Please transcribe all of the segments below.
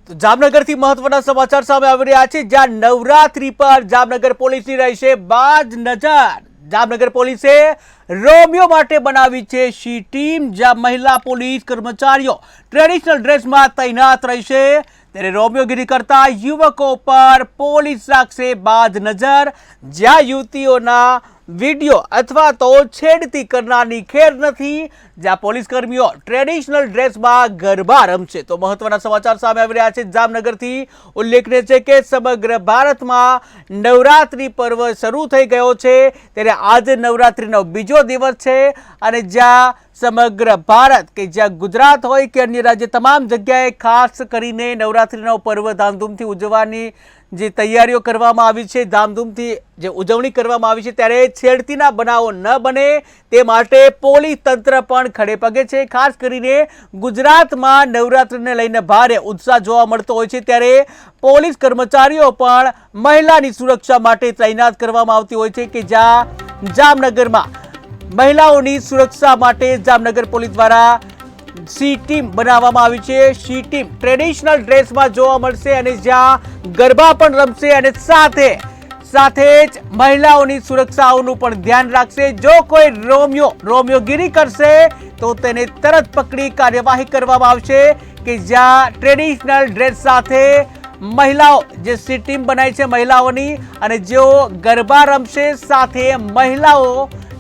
તો જામનગરથી મહત્વના સમાચાર સામે આવી રહ્યા છે, જ્યાં નવરાત્રી પર જામનગર પોલીસની રહેશે બાજ નજર। જામનગર પોલીસે રોમિયો માટે બનાવી છે શી ટીમ, જ્યાં મહિલા પોલીસ કર્મચારીઓ ટ્રેડિશનલ ડ્રેસમાં તૈનાત રહેશે। ત્યારે રોમિયોગીરી કરતા યુવકો પર પોલીસ રાખશે બાજ નજર, જ્યાં યુવતીઓના वीडियो अथवा तो छेड़ती करनानी खेर नहीं, ज्यां पोलीस कर्मीओ ट्रेडिशनल ड्रेस में गरबा रमशे। तो महत्वना समाचार सामे आवी रह्या छे। जामनगरथी उल्लेखनीय छे के समग्र भारत में नवरात्रि पर्व शुरू थई गयो छे, त्यारे आज नवरात्रिनो बीजो दिवस छे अने ज्यां समग्र भारत के ज्यां गुजरात होय के अन्य राज्य तमाम जग्याए खास करीने नवरात्रिनो पर्व धामधूमथी उजवવાની જે તૈયારીઓ કરવામાં આવી છે, ધામધૂમથી જે ઉજવણી કરવામાં આવી છે, ત્યારે છેડતીના બનાવો ન બને તે માટે પોલીસ તંત્ર પણ ખડે પગે છે। ખાસ કરીને ગુજરાતમાં નવરાત્રિને લઈને ભારે ઉત્સાહ જોવા મળતો હોય છે, ત્યારે પોલીસ કર્મચારીઓ પણ મહિલાની સુરક્ષા માટે તૈનાત કરવામાં આવતી હોય છે, કે જ્યાં જામનગરમાં મહિલાઓની સુરક્ષા માટે જામનગર પોલીસ દ્વારા सी टीम बनाववामां आवी छे। सी टीम ट्रेडिशनल ड्रेस में जोवा मळशे अने ज्यां गरबा पण रमशे अने साथे साथे ज महिलाओनी सुरक्षाओनुं पण ध्यान राखशे। जो कोई रोमियोगीरी करशे तो तेने तरत पकड़ी कार्यवाही करवामां आवशे, के ज्यां ट्रेडिशनल ड्रेस साथे महिलाओ जे सी टीम बनाई छे महिलाओनी अने जो गरबा रमशे साथे महिलाओ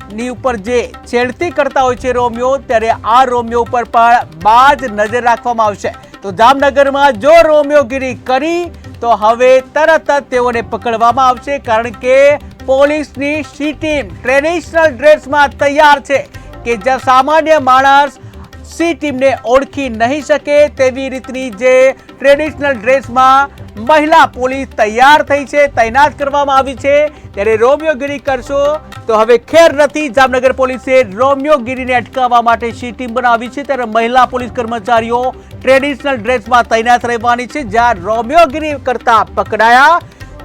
नी ऊपर जे छेड़ती करता होय छे रोमियो, त्यारे आ रोमियो पर पण बाज नजर राखवामां आवशे। तो जामनगरमां जो रोमियोगीरी करी तो हवे तरत ज तेओने पकड़वामां आवशे, कारण के पोलीसनी सी टीम ट्रेडिशनल ड्रेसमां तैयार छे, के ज्यां सामान्य माणस सी टीमने ओळखी नहीं शके तेवी रीतनी जे ट्रेडिशनल ड्रेसमां महिला पोलीस तैयार थई छे, तैनात करवामां आवी छे। त्यारे रोमियोगीरी करशो तो हवे खेर नहीं। जामनगर पोलीसे रोमियोगीरीने अटकाववा माटे सी टीम बनावी छे, त्यारे महिला पोलीस कर्मचारीओ ट्रेडिशनल ड्रेसमां तैनात रहेवानी छे। ज्यां रोमियोगीरी करता पकड़ाया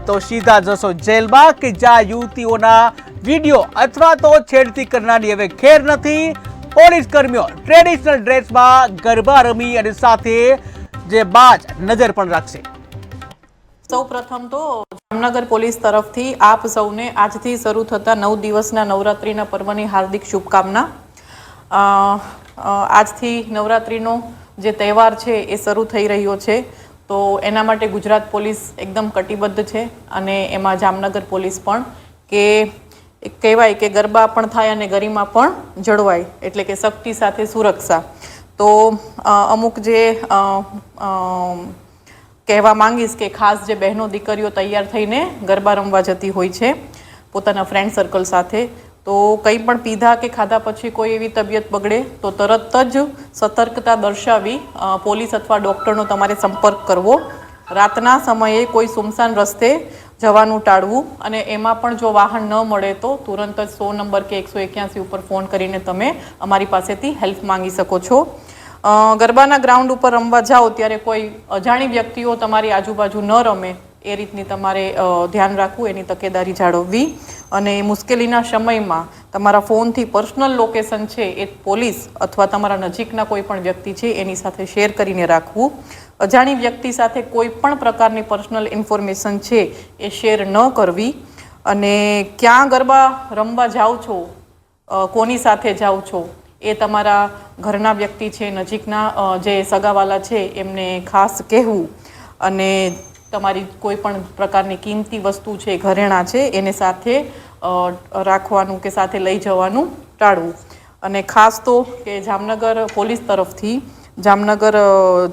तो सीधा जशो जेलमां, के ज्यां युवतीओना विडियो अथवा तो छेड़ती करनानी हवे खेर नहीं। पोलीस कर्मीओ ट्रेडिशनल ड्रेसमां गरबा रमी अने साथे जे बाज नजर पण राखशे। सौ प्रथम तो जामनगर पोलीस तरफथी आप सौने आजथी शरू थता 9 दिवसना नवरात्रिना पर्वनी हार्दिक शुभकामना। आजथी नवरात्रिनो जे तहेवार छे ए शरू थई रह्यो छे, तो एना माटे गुजरात पोलीस एकदम कटिबद्ध छे अने एमां जामनगर पोलीस पण, के कहेवाय के गरबा पण थाय अने गरिमा पण जळवाय, एटले के शक्ति साथे सुरक्षा। तो अमुक जे कहेवा मांगीश के खास जे बहनों दीकरीओ तैयार थईने गरबा रमवा जती होय छे पोताना फ्रेंड सर्कल साथे, तो कंई पण पीधा के खाधा पछी कोई एवी तबियत बगड़े तो तरत ज सतर्कता दर्शावी पोलीस अथवा डॉक्टरनो तमारे संपर्क करवो। रातना समये कोई सुमसान रस्ते जवानुं टाळवुं, अने एमां पण जो वाहन न मळे तो तुरंत ज 100 नंबर के 181 उपर फोन करीने तमे अमारी पासेथी हेल्प मांगी शको छो। गरबाना ग्राउंड पर रमवा जाओ त्यारे कोई अजाणी व्यक्तिओ तमारी आजूबाजू न रमे ए रीतनी तमारे ध्यान राखવું, एनी तकेदारी जाळववी, अने मुश्केलीना समयमां तमारा फोनथी पर्सनल लोकेशन छे ए पोलीस अथवा तमारा नजीकना कोई पण व्यक्ति छे एनी साथे शेर करीने राखવું। अजाणी व्यक्ति साथे कोई पण प्रकारनी पर्सनल इन्फॉर्मेशन छे ए शेर न करवी। अने क्यां गरबा रमवा जाओ छो, कोनी साथे जाओ छो ए तमारा घरना व्यक्ति छे, नजीकना जे सगावाला छे एमने खास कहेवुं, अने तमारी कोई पण प्रकारनी कीमती वस्तु छे, घरेणा छे, एने साथे राखवानुं के साथे लई जवानुं टाळवुं। अने खास तो के जामनगर पोलीस तरफथी जामनगर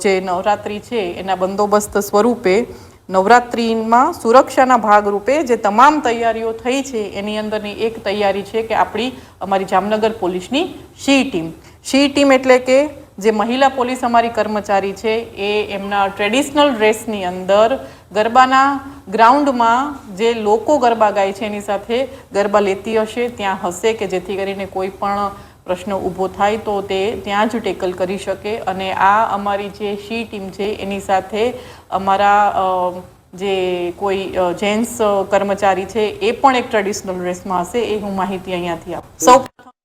जे नवरात्रि छे एना बंदोबस्त स्वरूपे नवरात्रिमां सुरक्षाना भागरूपे जे तमाम तैयारीओ थई छे एनी अंदरनी एक तैयारी छे के अमारी जामनगर पोलीसनी शी टीम एटले के जे महिला पोलीस अमारी कर्मचारी छे ए एमना ट्रेडिशनल ड्रेसनी अंदर गरबाना ग्राउंडमां जे लोको गरबा गाय छे एनी साथे गरबा लेती हशे, त्यां हशे, के जेथी करीने कोई पण प्रश्न ऊभो थाय तो ते त्यां ज टेकल करी शके। अने आ अमारी जे शी टीम छे एनी साथे अमारा जे कोई जेन्ट्स कर्मचारी छे ए पण एक ट्रेडिशनल ड्रेसमां हशे, ए हुं माहिती अहींयाथी आपुं।